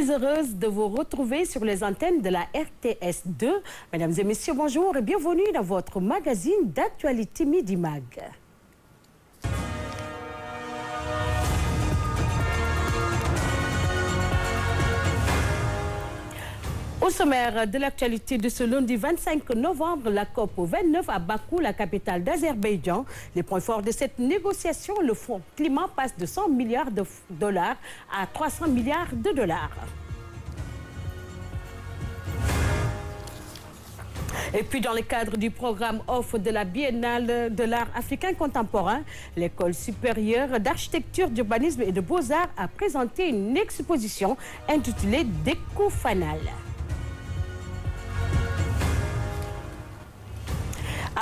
Très heureuse de vous retrouver sur les antennes de la RTS 2. Mesdames et messieurs, bonjour et bienvenue dans votre magazine d'actualité Midi Mag. Au sommaire de l'actualité de ce lundi 25 novembre, la COP 29 à Bakou, la capitale d'Azerbaïdjan. Les points forts de cette négociation, le fonds climat passe de 100 milliards de dollars à 300 milliards de dollars. Et puis dans le cadre du programme OFF de la Biennale de l'art africain contemporain, l'École supérieure d'architecture, d'urbanisme et de beaux-arts a présenté une exposition intitulée Déco Fanal.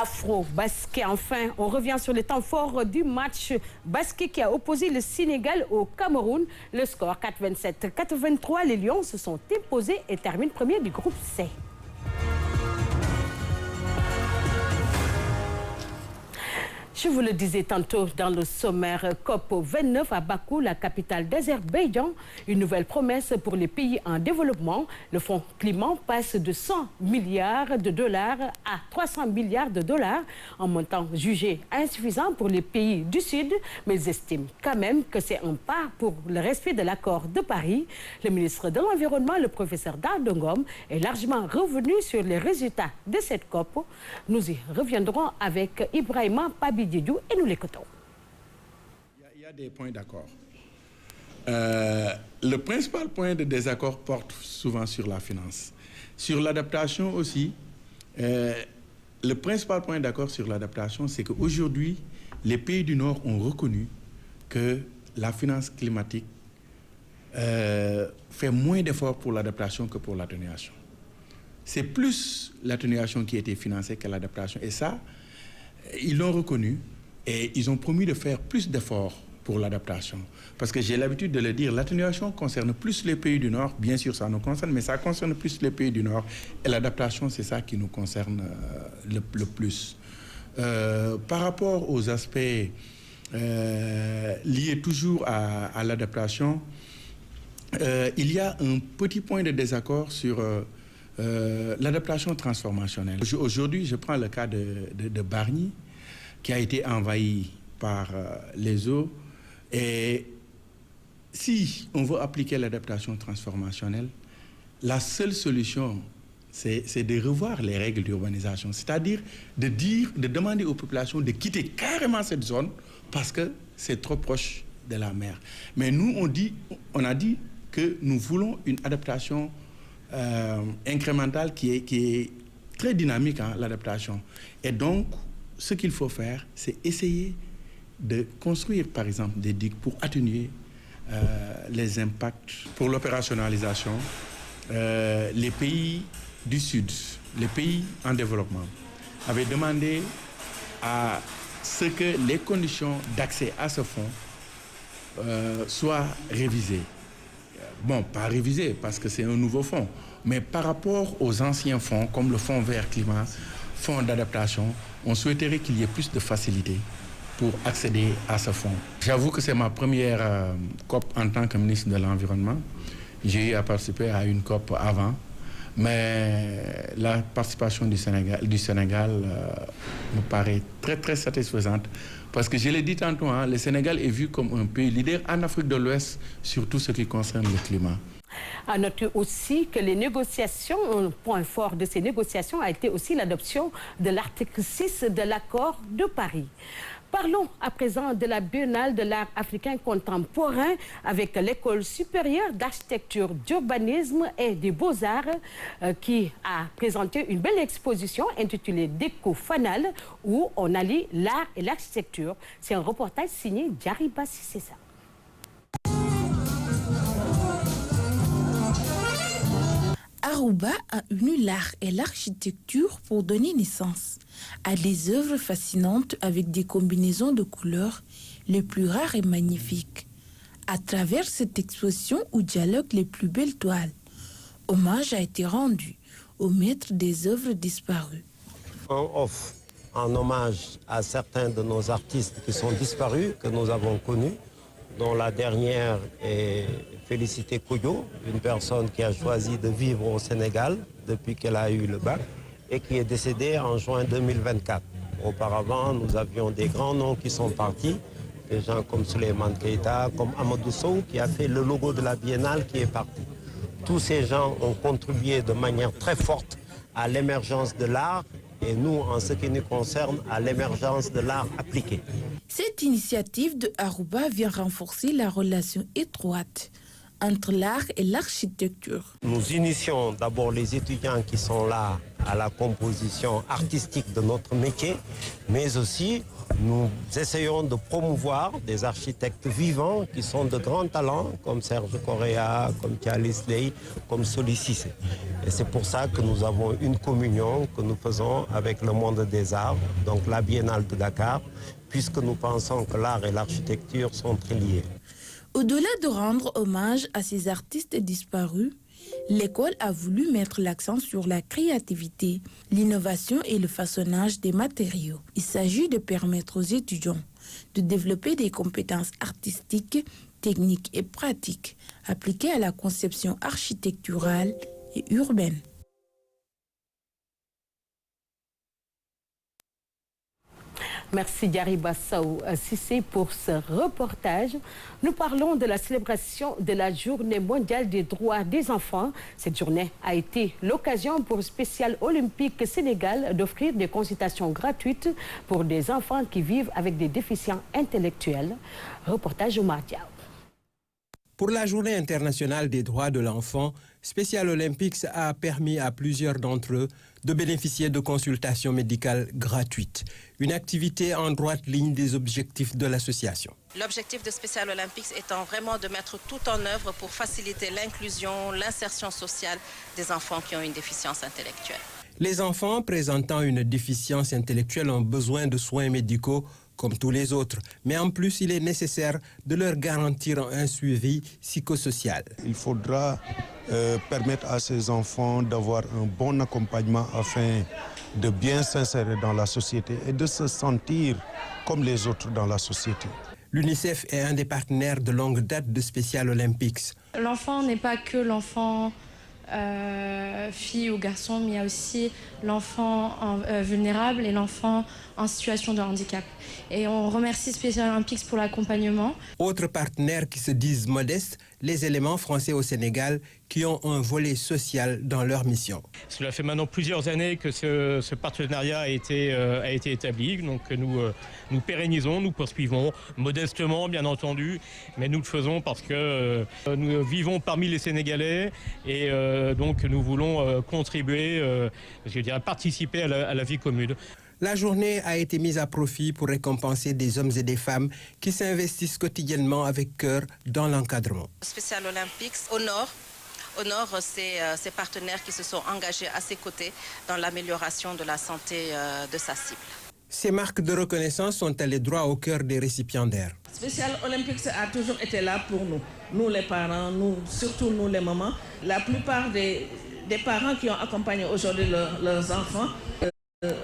Afro-basket, enfin, on revient sur les temps forts du match basket qui a opposé le Sénégal au Cameroun. Le score 4-27-83, les Lions se sont imposés et terminent premier du groupe C. Je vous le disais tantôt dans le sommaire COP 29 à Bakou, la capitale d'Azerbaïdjan. Une nouvelle promesse pour les pays en développement. Le fonds climat passe de 100 milliards de dollars à 300 milliards de dollars, en montant jugé insuffisant pour les pays du Sud, mais ils estiment quand même que c'est un pas pour le respect de l'accord de Paris. Le ministre de l'Environnement, le professeur Dardongom, est largement revenu sur les résultats de cette COP. Nous y reviendrons avec Ibrahima Pabi et nous l'écoutons. Il y a des points d'accord. Le principal point de désaccord porte souvent sur la finance. Sur l'adaptation aussi, le principal point d'accord sur l'adaptation, c'est qu'aujourd'hui, les pays du Nord ont reconnu que la finance climatique fait moins d'efforts pour l'adaptation que pour l'atténuation. C'est plus l'atténuation qui a été financée que l'adaptation. Et ça, ils l'ont reconnu et ils ont promis de faire plus d'efforts pour l'adaptation. Parce que j'ai l'habitude de le dire, l'atténuation concerne plus les pays du Nord, bien sûr ça nous concerne, mais ça concerne plus les pays du Nord. Et l'adaptation, c'est ça qui nous concerne le plus. Par rapport aux aspects liés toujours à l'adaptation, il y a un petit point de désaccord sur l'adaptation transformationnelle. Aujourd'hui, je prends le cas de Bargny, qui a été envahi par les eaux. Et si on veut appliquer l'adaptation transformationnelle, la seule solution, c'est de revoir les règles d'urbanisation. C'est-à-dire de demander aux populations de quitter carrément cette zone parce que c'est trop proche de la mer. Mais nous, on a dit que nous voulons une adaptation incrémentale qui est très dynamique, hein, l'adaptation. Et donc, ce qu'il faut faire, c'est essayer de construire, par exemple, des digues pour atténuer les impacts. Pour l'opérationnalisation, les pays du Sud, les pays en développement, avaient demandé à ce que les conditions d'accès à ce fonds soient révisées. Bon, pas révisé parce que c'est un nouveau fonds, mais par rapport aux anciens fonds, comme le fonds vert climat, fonds d'adaptation, on souhaiterait qu'il y ait plus de facilité pour accéder à ce fonds. J'avoue que c'est ma première COP en tant que ministre de l'Environnement. J'ai eu à participer à une COP avant, mais la participation du Sénégal me paraît très, très satisfaisante. Parce que je l'ai dit tantôt, hein, le Sénégal est vu comme un pays leader en Afrique de l'Ouest sur tout ce qui concerne le climat. À noter aussi que les négociations, un point fort de ces négociations a été aussi l'adoption de l'article 6 de l'accord de Paris. Parlons à présent de la Biennale de l'art africain contemporain avec l'École supérieure d'architecture, d'urbanisme et des beaux-arts qui a présenté une belle exposition intitulée Déco Fanal où on allie l'art et l'architecture. C'est un reportage signé Djariba Sissessa. Aruba a uni l'art et l'architecture pour donner naissance à des œuvres fascinantes avec des combinaisons de couleurs les plus rares et magnifiques. À travers cette exposition où dialoguent les plus belles toiles, hommage a été rendu aux maîtres des œuvres disparues. On offre en hommage à certains de nos artistes qui sont disparus, que nous avons connus, dont la dernière est Félicité Koyo, une personne qui a choisi de vivre au Sénégal depuis qu'elle a eu le bac et qui est décédée en juin 2024. Auparavant, nous avions des grands noms qui sont partis, des gens comme Souleymane Keïta, comme Amadou Sow, qui a fait le logo de la Biennale, qui est parti. Tous ces gens ont contribué de manière très forte à l'émergence de l'art et nous, en ce qui nous concerne, à l'émergence de l'art appliqué. Cette initiative de Arouba vient renforcer la relation étroite entre l'art et l'architecture. Nous initions d'abord les étudiants qui sont là à la composition artistique de notre métier, mais aussi nous essayons de promouvoir des architectes vivants qui sont de grands talents, comme Serge Correa, comme Thialis Ley, comme Soli Cissé. Et c'est pour ça que nous avons une communion que nous faisons avec le monde des arts, donc la Biennale de Dakar, puisque nous pensons que l'art et l'architecture sont très liés. Au-delà de rendre hommage à ces artistes disparus, l'école a voulu mettre l'accent sur la créativité, l'innovation et le façonnage des matériaux. Il s'agit de permettre aux étudiants de développer des compétences artistiques, techniques et pratiques appliquées à la conception architecturale et urbaine. Merci Diariba Sow Cissé pour ce reportage. Nous parlons de la célébration de la Journée mondiale des droits des enfants. Cette journée a été l'occasion pour Spécial Olympique Sénégal d'offrir des consultations gratuites pour des enfants qui vivent avec des déficiences intellectuelles. Reportage Omar Diaw. Pour la Journée internationale des droits de l'enfant, Special Olympics a permis à plusieurs d'entre eux de bénéficier de consultations médicales gratuites. Une activité en droite ligne des objectifs de l'association. L'objectif de Special Olympics étant vraiment de mettre tout en œuvre pour faciliter l'inclusion, l'insertion sociale des enfants qui ont une déficience intellectuelle. Les enfants présentant une déficience intellectuelle ont besoin de soins médicaux comme tous les autres, mais en plus, il est nécessaire de leur garantir un suivi psychosocial. Il faudra permettre à ces enfants d'avoir un bon accompagnement afin de bien s'insérer dans la société et de se sentir comme les autres dans la société. L'UNICEF est un des partenaires de longue date de Special Olympics. L'enfant n'est pas que l'enfant fille ou garçon, mais il y a aussi l'enfant vulnérable et l'enfant en situation de handicap. Et on remercie Special Olympics pour l'accompagnement. Autres partenaires qui se disent modestes, les éléments français au Sénégal qui ont un volet social dans leur mission. Cela fait maintenant plusieurs années que ce partenariat a été établi, donc nous pérennisons, nous poursuivons modestement bien entendu, mais nous le faisons parce que nous vivons parmi les Sénégalais et donc nous voulons contribuer, je dirais participer à la vie commune. La journée a été mise à profit pour récompenser des hommes et des femmes qui s'investissent quotidiennement avec cœur dans l'encadrement. Special Olympics honore ses partenaires qui se sont engagés à ses côtés dans l'amélioration de la santé de sa cible. Ces marques de reconnaissance sont allées droit au cœur des récipiendaires. Special Olympics a toujours été là pour nous les parents, surtout nous les mamans. La plupart des parents qui ont accompagné aujourd'hui leurs enfants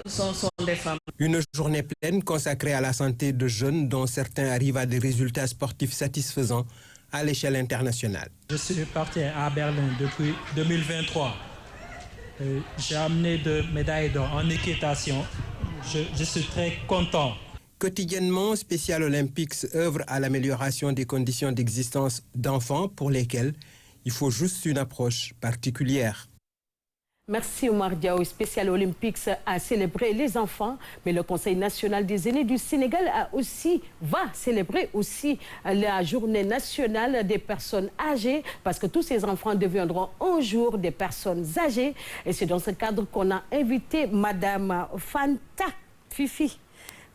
sont des femmes. Une journée pleine consacrée à la santé de jeunes dont certains arrivent à des résultats sportifs satisfaisants à l'échelle internationale. Je suis parti à Berlin depuis 2023. J'ai amené 2 médailles d'or en équitation. Je suis très content. Quotidiennement, Special Olympics œuvre à l'amélioration des conditions d'existence d'enfants pour lesquels il faut juste une approche particulière. Merci Omar Diaw. Special Olympics a célébré les enfants, mais le Conseil national des aînés du Sénégal va célébrer aussi la journée nationale des personnes âgées, parce que tous ces enfants deviendront un jour des personnes âgées. Et c'est dans ce cadre qu'on a invité Madame Fanta Fifi,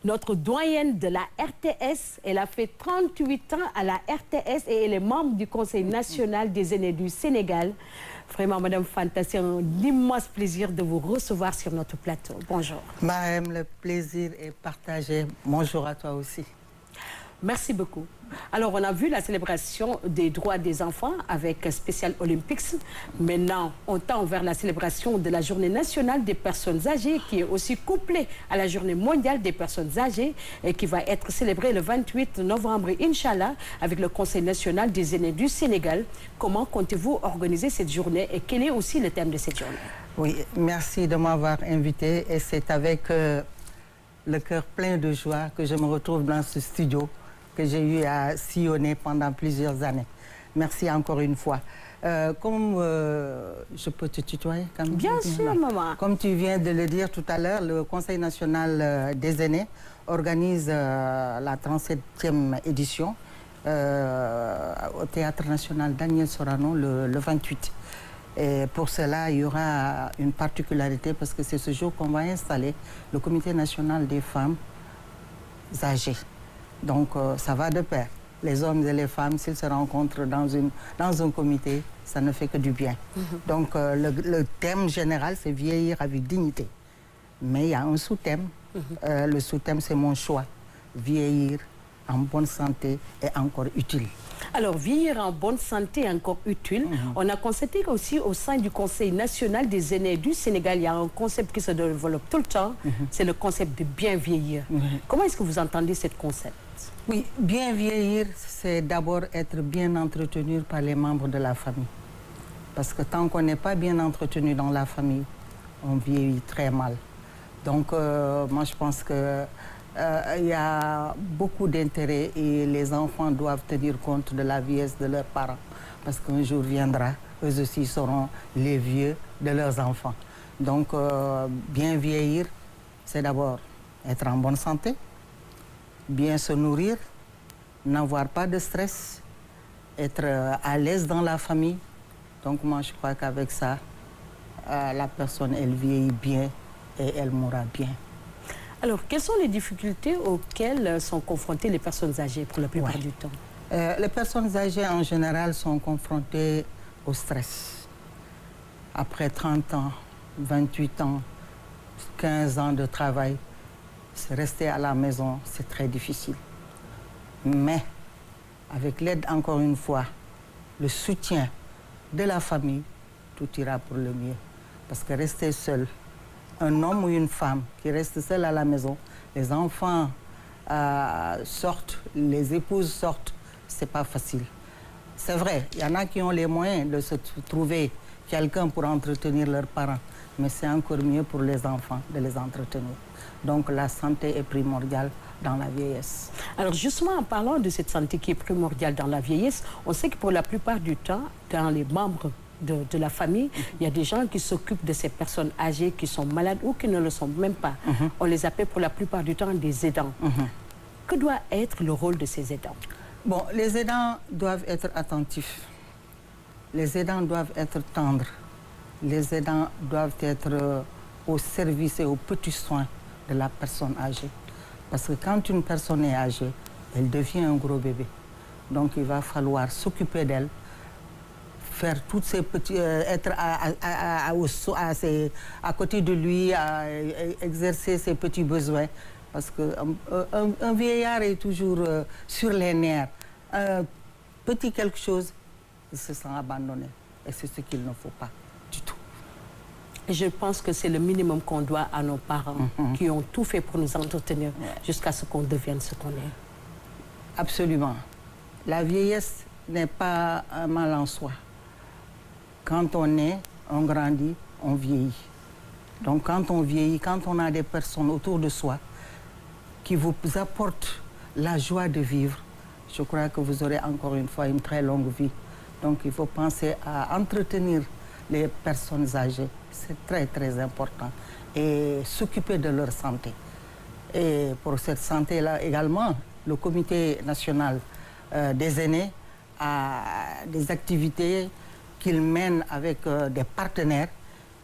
notre doyenne de la RTS. Elle a fait 38 ans à la RTS et elle est membre du Conseil national des aînés du Sénégal. Vraiment, Madame Fanta, c'est un immense plaisir de vous recevoir sur notre plateau. Bonjour. Mahem, le plaisir est partagé. Bonjour à toi aussi. Merci beaucoup. Alors, on a vu la célébration des droits des enfants avec Special Olympics. Maintenant, on tend vers la célébration de la Journée nationale des personnes âgées qui est aussi couplée à la Journée mondiale des personnes âgées et qui va être célébrée le 28 novembre, Inch'Allah, avec le Conseil national des aînés du Sénégal. Comment comptez-vous organiser cette journée et quel est aussi le thème de cette journée? Oui, merci de m'avoir invité et c'est avec le cœur plein de joie que je me retrouve dans ce studio que j'ai eu à sillonner pendant plusieurs années. Merci encore une fois. Je peux te tutoyer quand même? Bien sûr, maman. Comme tu viens de le dire tout à l'heure, le Conseil national des aînés organise la 37e édition au Théâtre national Daniel Sorano le 28. Et pour cela, il y aura une particularité parce que c'est ce jour qu'on va installer le Comité national des femmes âgées. Donc, ça va de pair. Les hommes et les femmes, s'ils se rencontrent dans un comité, ça ne fait que du bien. Donc, le thème général, c'est vieillir avec dignité. Mais il y a un sous-thème. Le sous-thème, c'est mon choix. Vieillir en bonne santé et encore utile. Alors, vieillir en bonne santé et encore utile, on a constaté qu'aussi au sein du Conseil national des aînés du Sénégal, il y a un concept qui se développe tout le temps, c'est le concept de bien vieillir. Comment est-ce que vous entendez ce concept? Oui, bien vieillir, c'est d'abord être bien entretenu par les membres de la famille. Parce que tant qu'on n'est pas bien entretenu dans la famille, on vieillit très mal. Donc, moi, je pense que il y a beaucoup d'intérêt et les enfants doivent tenir compte de la vieillesse de leurs parents. Parce qu'un jour viendra, eux aussi seront les vieux de leurs enfants. Donc, bien vieillir, c'est d'abord être en bonne santé, bien se nourrir, n'avoir pas de stress, être à l'aise dans la famille. Donc, moi, je crois qu'avec ça, la personne, elle vieillit bien et elle mourra bien. Alors, quelles sont les difficultés auxquelles sont confrontées les personnes âgées pour la plupart du temps? Les personnes âgées, en général, sont confrontées au stress. Après 30 ans, 28 ans, 15 ans de travail, rester à la maison, c'est très difficile. Mais, avec l'aide, encore une fois, le soutien de la famille, tout ira pour le mieux. Parce que rester seul, un homme ou une femme qui reste seul à la maison, les enfants sortent, les épouses sortent, c'est pas facile. C'est vrai, il y en a qui ont les moyens de se trouver quelqu'un pour entretenir leurs parents, mais c'est encore mieux pour les enfants de les entretenir. Donc la santé est primordiale dans la vieillesse. Alors justement, en parlant de cette santé qui est primordiale dans la vieillesse, on sait que pour la plupart du temps, dans les membres de la famille, il y a des gens qui s'occupent de ces personnes âgées qui sont malades ou qui ne le sont même pas. On les appelle pour la plupart du temps des aidants. Que doit être le rôle de ces aidants? Bon, les aidants doivent être attentifs. Les aidants doivent être tendres. Les aidants doivent être au service et aux petits soins de la personne âgée. Parce que quand une personne est âgée, elle devient un gros bébé. Donc il va falloir s'occuper d'elle, faire toutes ces petits, être à côté de lui, exercer ses petits besoins. Parce qu'un vieillard est toujours sur les nerfs. Petit quelque chose, il se sent abandonné. Et c'est ce qu'il ne faut pas du tout. Je pense que c'est le minimum qu'on doit à nos parents qui ont tout fait pour nous entretenir jusqu'à ce qu'on devienne ce qu'on est. Absolument. La vieillesse n'est pas un mal en soi. Quand on est, on grandit, on vieillit. Donc quand on vieillit, quand on a des personnes autour de soi qui vous apportent la joie de vivre, je crois que vous aurez encore une fois une très longue vie. Donc il faut penser à entretenir les personnes âgées. C'est très très important. Et s'occuper de leur santé. Et pour cette santé-là également, le Comité national des aînés a des activités qu'il mène avec des partenaires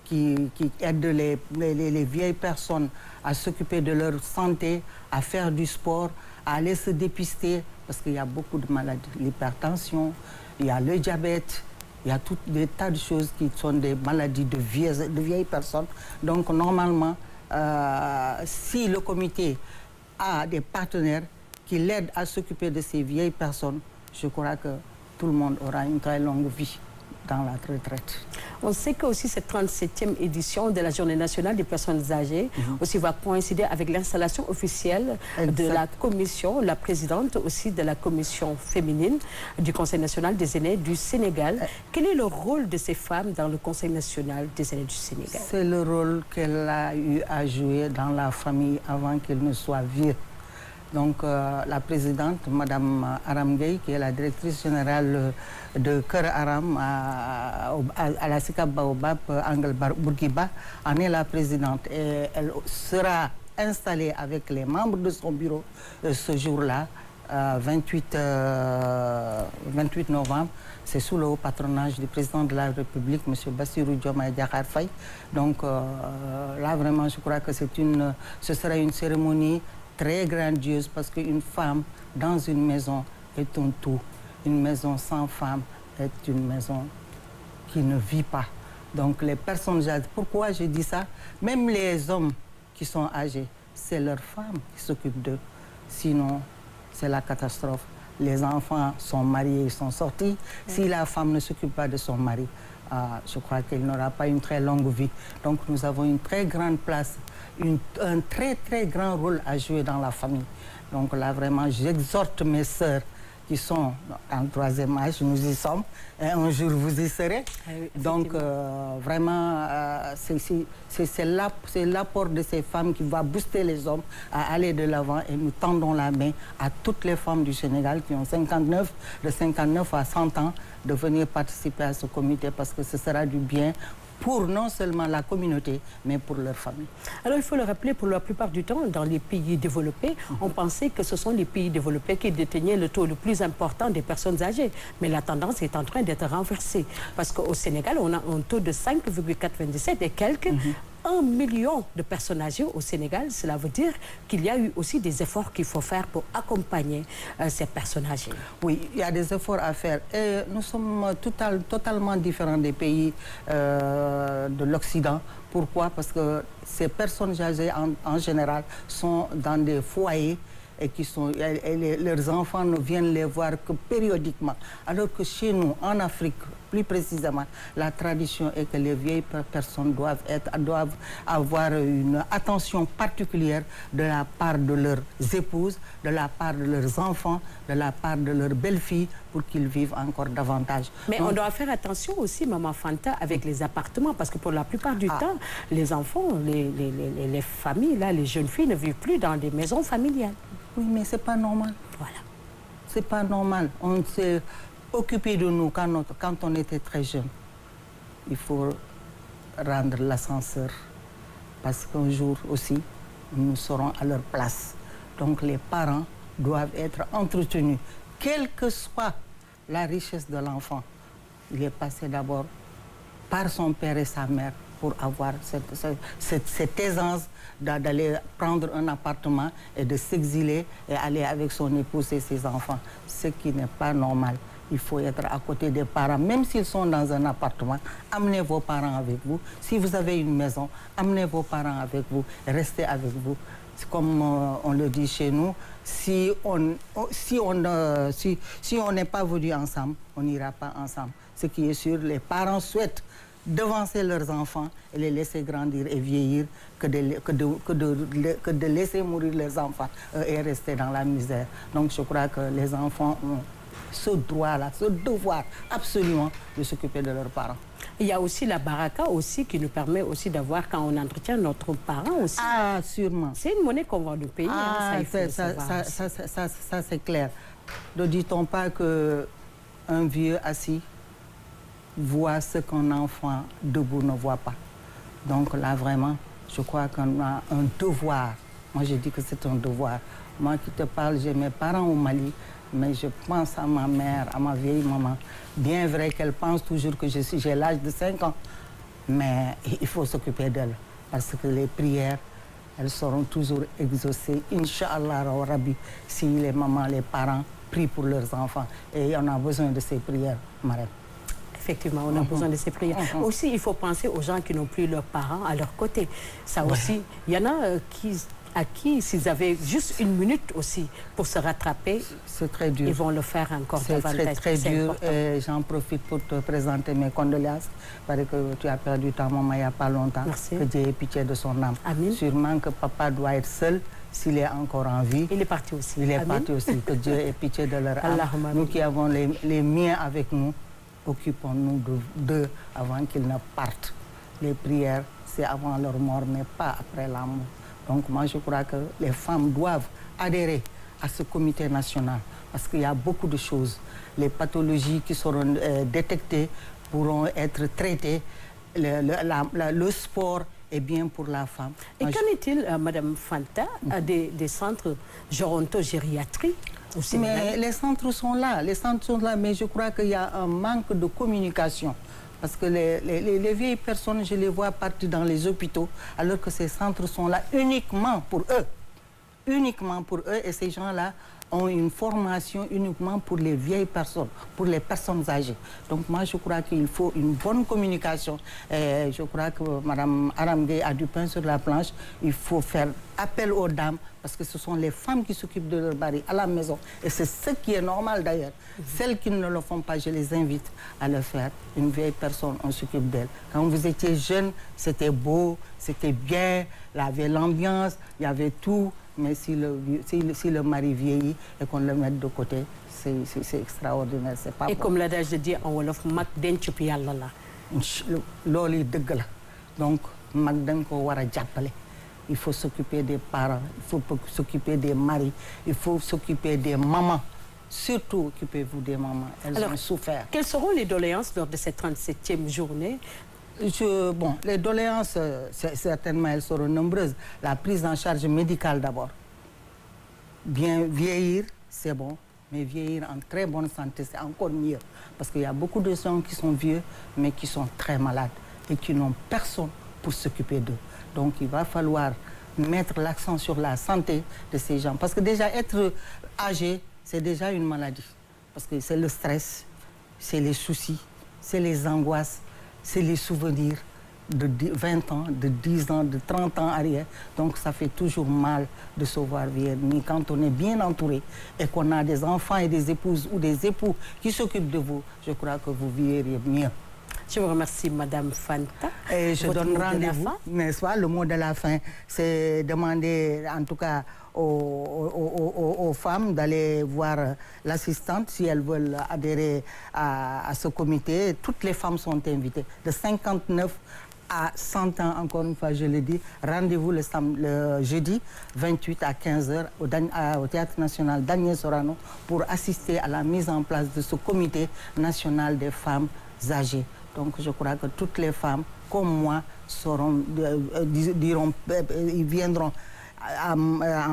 qui aident les vieilles personnes à s'occuper de leur santé, à faire du sport, à aller se dépister, parce qu'il y a beaucoup de maladies. L'hypertension, il y a le diabète, il y a tout des tas de choses qui sont des maladies de vieilles personnes. Donc normalement, si le comité a des partenaires, qui l'aident à s'occuper de ces vieilles personnes, je crois que tout le monde aura une très longue vie dans la retraite. On sait que aussi cette 37e édition de la Journée nationale des personnes âgées aussi va coïncider avec l'installation officielle de la commission, la présidente aussi de la commission féminine du Conseil national des aînés du Sénégal. Quel est le rôle de ces femmes dans le Conseil national des aînés du Sénégal? C'est le rôle qu'elle a eu à jouer dans la famille avant qu'elle ne soit vieux. Donc la présidente, Madame Aram Gueye, qui est la directrice générale de Cœur Aram à la SICAP Baobab, Angle Bourguiba, en est la présidente. Et elle sera installée avec les membres de son bureau ce jour-là, 28 novembre. C'est sous le haut patronage du président de la République, M. Bassirou Diomaye Diakhar Faye. Donc là, vraiment, je crois que ce sera une cérémonie très grandiose parce qu'une femme dans une maison est un tout. Une maison sans femme est une maison qui ne vit pas. Donc les personnes âgées, pourquoi je dis ça? Même les hommes qui sont âgés, c'est leurs femmes qui s'occupent d'eux. Sinon, c'est la catastrophe. Les enfants sont mariés, ils sont sortis. Si la femme ne s'occupe pas de son mari, je crois qu'elle n'aura pas une très longue vie. Donc nous avons une très grande place, un très très grand rôle à jouer dans la famille. Donc là vraiment j'exhorte mes sœurs qui sont en 3e âge, nous y sommes, et un jour vous y serez. Oui, donc vraiment c'est l'apport de ces femmes qui va booster les hommes à aller de l'avant et nous tendons la main à toutes les femmes du Sénégal qui ont de 59 à 100 ans de venir participer à ce comité parce que ce sera du bien pour non seulement la communauté, mais pour leur famille. Alors il faut le rappeler, pour la plupart du temps, dans les pays développés, on pensait que ce sont les pays développés qui détenaient le taux le plus important des personnes âgées. Mais la tendance est en train d'être renversée. Parce qu'au Sénégal, on a un taux de 5,97 et quelques. 1 million de personnes âgées au Sénégal, cela veut dire qu'il y a eu aussi des efforts qu'il faut faire pour accompagner ces personnes âgées. Oui, il y a des efforts à faire. Et nous sommes totalement différents des pays de l'Occident. Pourquoi? Parce que ces personnes âgées, en général, sont dans des foyers et leurs enfants ne viennent les voir que périodiquement. Alors que chez nous, en Afrique, plus précisément, la tradition est que les vieilles personnes doivent avoir une attention particulière de la part de leurs épouses, de la part de leurs enfants, de la part de leurs belles-filles, pour qu'ils vivent encore davantage. Mais on doit faire attention aussi, Maman Fanta, avec les appartements, parce que pour la plupart du temps, les enfants, les familles, là, les jeunes filles ne vivent plus dans des maisons familiales. Oui, mais c'est pas normal. Voilà. C'est pas normal. On s'est occupé de nous quand on était très jeune. Il faut rendre l'ascenseur parce qu'un jour aussi, nous serons à leur place. Donc les parents doivent être entretenus, quelle que soit la richesse de l'enfant. Il est passé d'abord par son père et sa mère pour avoir cette aisance d'aller prendre un appartement et de s'exiler et aller avec son épouse et ses enfants. Ce qui n'est pas normal. Il faut être à côté des parents, même s'ils sont dans un appartement. Amenez vos parents avec vous. Si vous avez une maison, amenez vos parents avec vous et restez avec vous. Comme on le dit chez nous, si on n'est pas venu ensemble, on n'ira pas ensemble. Ce qui est sûr, les parents souhaitent devancer leurs enfants et les laisser grandir et vieillir que de laisser mourir leurs enfants et rester dans la misère. Donc je crois que les enfants ont ce droit-là, ce devoir absolument de s'occuper de leurs parents. Il y a aussi la baraka aussi qui nous permet aussi d'avoir, quand on entretient notre parent aussi. Ah, sûrement. C'est une monnaie qu'on va nous payer. Ah, ça c'est clair. Ne dit-on pas qu'un vieux assis voit ce qu'un enfant debout ne voit pas. Donc là, vraiment, je crois qu'on a un devoir. Moi, je dis que c'est un devoir. Moi qui te parle, j'ai mes parents au Mali, mais je pense à ma mère, à ma vieille maman. Bien vrai qu'elle pense toujours que j'ai l'âge de 5 ans, mais il faut s'occuper d'elle. Parce que les prières, elles seront toujours exaucées, Inch'Allah, Rabbi, si les mamans, les parents prient pour leurs enfants. Et on a besoin de ces prières, Marème. Effectivement, on a besoin de ces prières. Aussi, il faut penser aux gens qui n'ont plus leurs parents à leur côté. Ça aussi, il y en a qui à qui, s'ils avaient juste une minute aussi pour se rattraper, c'est très dur. Ils vont le faire encore davantage. C'est très dur. J'en profite pour te présenter mes condoléances. Il paraît que tu as perdu ta maman il n'y a pas longtemps. Merci. Que Dieu ait pitié de son âme. Amin. Sûrement que papa doit être seul s'il est encore en vie. Il est parti aussi. Il est Amin. parti aussi. Que Dieu ait pitié de leur âme. Allahumma. Nous qui avons les miens avec nous, occupons-nous d'eux avant qu'ils ne partent. Les prières, c'est avant leur mort, mais pas après la mort. Donc moi, je crois que les femmes doivent adhérer à ce comité national parce qu'il y a beaucoup de choses. Les pathologies qui seront détectées pourront être traitées. Le sport est bien pour la femme. Et qu'en est-il, Madame Fanta, des centres géronto-gériatrie au Sénégal? Mais les centres sont là, mais je crois qu'il y a un manque de communication. Parce que les vieilles personnes, je les vois partir dans les hôpitaux, alors que ces centres sont là uniquement pour eux. Uniquement pour eux, et ces gens-là ont une formation uniquement pour les vieilles personnes, pour les personnes âgées. Donc moi, je crois qu'il faut une bonne communication. Et je crois que Mme Aramgué a du pain sur la planche. Il faut faire appel aux dames, parce que ce sont les femmes qui s'occupent de leur mari à la maison. Et c'est ce qui est normal d'ailleurs. Celles qui ne le font pas, je les invite à le faire. Une vieille personne, on s'occupe d'elle. Quand vous étiez jeune, c'était beau, c'était bien, il y avait l'ambiance, il y avait tout. Mais si le mari vieillit et qu'on le mette de côté, c'est extraordinaire. C'est pas et bon. comme l'adage dit en wolof, mag denc pi Yàlla la. Loolu dëgg la. Donc mag dañ ko war a jàppale. Il faut s'occuper des parents, il faut s'occuper des maris, il faut s'occuper des mamans. Surtout, occupez-vous des mamans. Elles ont souffert. Quelles seront les doléances lors de cette 37e journée? Bon, les doléances, certainement, elles seront nombreuses. La prise en charge médicale d'abord. Bien vieillir, c'est bon, mais vieillir en très bonne santé, c'est encore mieux. Parce qu'il y a beaucoup de gens qui sont vieux, mais qui sont très malades et qui n'ont personne pour s'occuper d'eux. Donc, il va falloir mettre l'accent sur la santé de ces gens. Parce que déjà, être âgé, c'est déjà une maladie. Parce que c'est le stress, c'est les soucis, c'est les angoisses, c'est les souvenirs de 20 ans, de 10 ans, de 30 ans arrière. Donc ça fait toujours mal de se voir vieillir. Mais quand on est bien entouré et qu'on a des enfants et des épouses ou des époux qui s'occupent de vous, je crois que vous vieillirez mieux. Je vous remercie, Madame Fanta. Et je donne rendez-vous, n'est-ce pas? Le mot de la fin, c'est demander, en tout cas, aux femmes d'aller voir l'assistante si elles veulent adhérer à ce comité. Toutes les femmes sont invitées. De 59 à 100 ans, encore une fois, je le dis. Rendez-vous le jeudi 28 à 15h au Théâtre National Daniel Sorano pour assister à la mise en place de ce comité national des femmes âgées. Donc je crois que toutes les femmes, comme moi, ils viendront en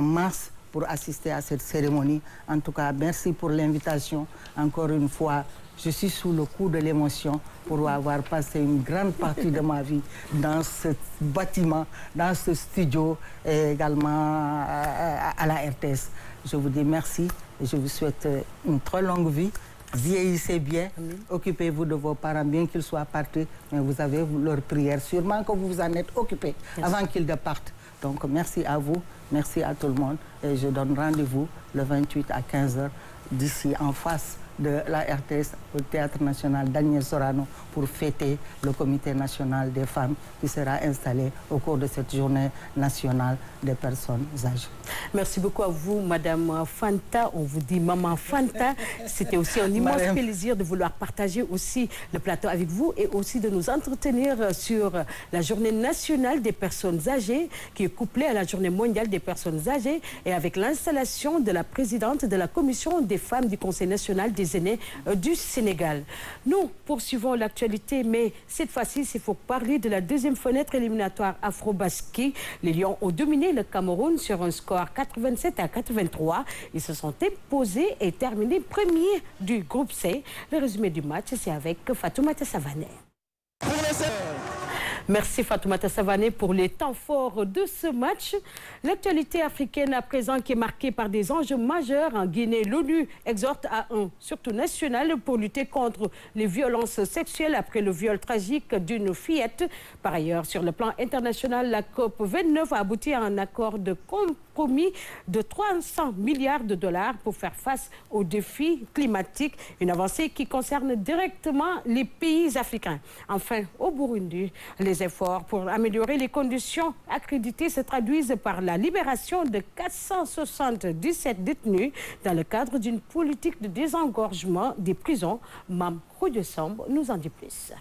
mars pour assister à cette cérémonie. En tout cas, merci pour l'invitation. Encore une fois, je suis sous le coup de l'émotion pour avoir passé une grande partie de ma vie dans ce bâtiment, dans ce studio et également à la RTS. Je vous dis merci et je vous souhaite une très longue vie. Vieillissez bien, occupez-vous de vos parents, bien qu'ils soient partis, mais vous avez leur prière. Sûrement que vous vous en êtes occupés avant qu'ils ne partent. Donc merci à vous, merci à tout le monde. Et je donne rendez-vous le 28 à 15h d'ici en face de la RTS au Théâtre National Daniel Sorano pour fêter le comité national des femmes qui sera installé au cours de cette journée nationale des personnes âgées. Merci beaucoup à vous, Madame Fanta. On vous dit Maman Fanta. C'était aussi un immense plaisir de vouloir partager aussi le plateau avec vous et aussi de nous entretenir sur la journée nationale des personnes âgées qui est couplée à la journée mondiale des personnes âgées et avec l'installation de la présidente de la commission des femmes du Conseil national des aînés du Sénégal. Nous poursuivons l'actualité, mais cette fois-ci, il faut parler de la deuxième fenêtre éliminatoire Afro-Basket. Les Lions ont dominé le Cameroun sur un score 87 à 83. Ils se sont imposés et terminés premiers du groupe C. Le résumé du match, c'est avec Fatoumata Savané. Merci Fatoumata Savané pour les temps forts de ce match. L'actualité africaine à présent qui est marquée par des enjeux majeurs. En Guinée, l'ONU exhorte à un surtout national pour lutter contre les violences sexuelles après le viol tragique d'une fillette. Par ailleurs, sur le plan international, la COP29 a abouti à un accord de compromis de 300 milliards de dollars pour faire face aux défis climatiques. Une avancée qui concerne directement les pays africains. Enfin, au Burundi, les efforts pour améliorer les conditions accréditées se traduisent par la libération de 477 détenus dans le cadre d'une politique de désengorgement des prisons. Mam Khoudiosamb nous en dit plus.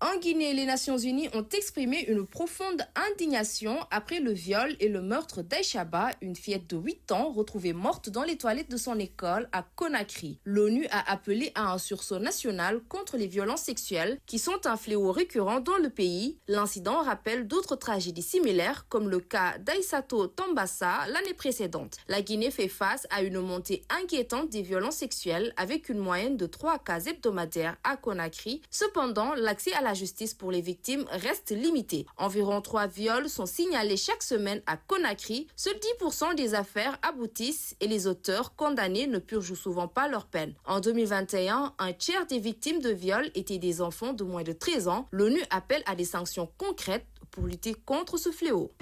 En Guinée, les Nations Unies ont exprimé une profonde indignation après le viol et le meurtre d'Aïchaba, une fillette de 8 ans retrouvée morte dans les toilettes de son école à Conakry. L'ONU a appelé à un sursaut national contre les violences sexuelles qui sont un fléau récurrent dans le pays. L'incident rappelle d'autres tragédies similaires comme le cas d'Aïssatou Tambassa l'année précédente. La Guinée fait face à une montée inquiétante des violences sexuelles avec une moyenne de 3 cas hebdomadaires à Conakry. Cependant, l'accès à la justice pour les victimes reste limitée. Environ 3 viols sont signalés chaque semaine à Conakry. Seuls 10% des affaires aboutissent et les auteurs condamnés ne purgent souvent pas leur peine. En 2021, un tiers des victimes de viols étaient des enfants de moins de 13 ans. L'ONU appelle à des sanctions concrètes pour lutter contre ce fléau.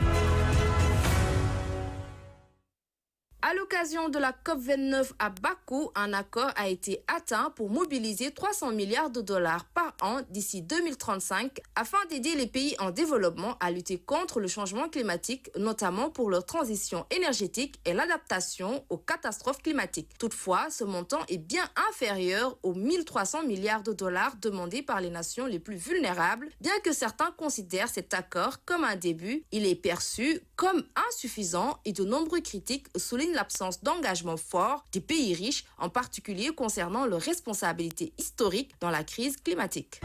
À l'occasion de la COP29 à Bakou, un accord a été atteint pour mobiliser 300 milliards de dollars par an d'ici 2035 afin d'aider les pays en développement à lutter contre le changement climatique, notamment pour leur transition énergétique et l'adaptation aux catastrophes climatiques. Toutefois, ce montant est bien inférieur aux 1300 milliards de dollars demandés par les nations les plus vulnérables. Bien que certains considèrent cet accord comme un début, il est perçu comme insuffisant et de nombreux critiques soulignent l'absence d'engagement fort des pays riches, en particulier concernant leur responsabilité historique dans la crise climatique.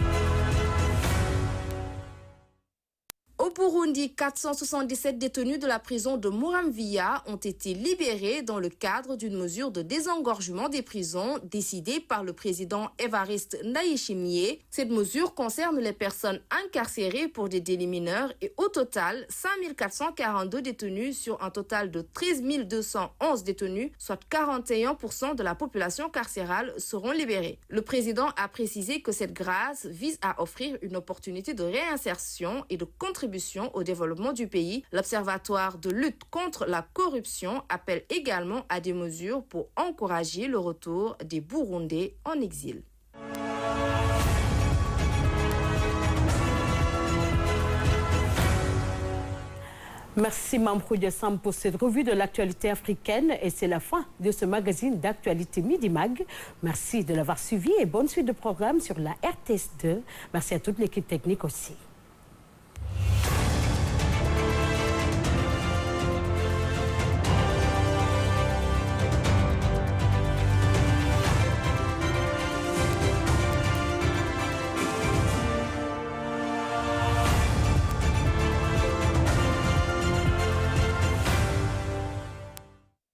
Au Burundi, 477 détenus de la prison de Muramvya ont été libérés dans le cadre d'une mesure de désengorgement des prisons décidée par le président Evariste Ndayishimiye. Cette mesure concerne les personnes incarcérées pour des délits mineurs et au total, 5442 détenus sur un total de 13 211 détenus, soit 41% de la population carcérale, seront libérés. Le président a précisé que cette grâce vise à offrir une opportunité de réinsertion et de contribution au développement du pays. L'Observatoire de lutte contre la corruption appelle également à des mesures pour encourager le retour des Burundais en exil. Merci Mam Khoudiosamb pour cette revue de l'actualité africaine et c'est la fin de ce magazine d'actualité Midi Mag. Merci de l'avoir suivi et bonne suite de programme sur la RTS2. Merci à toute l'équipe technique aussi.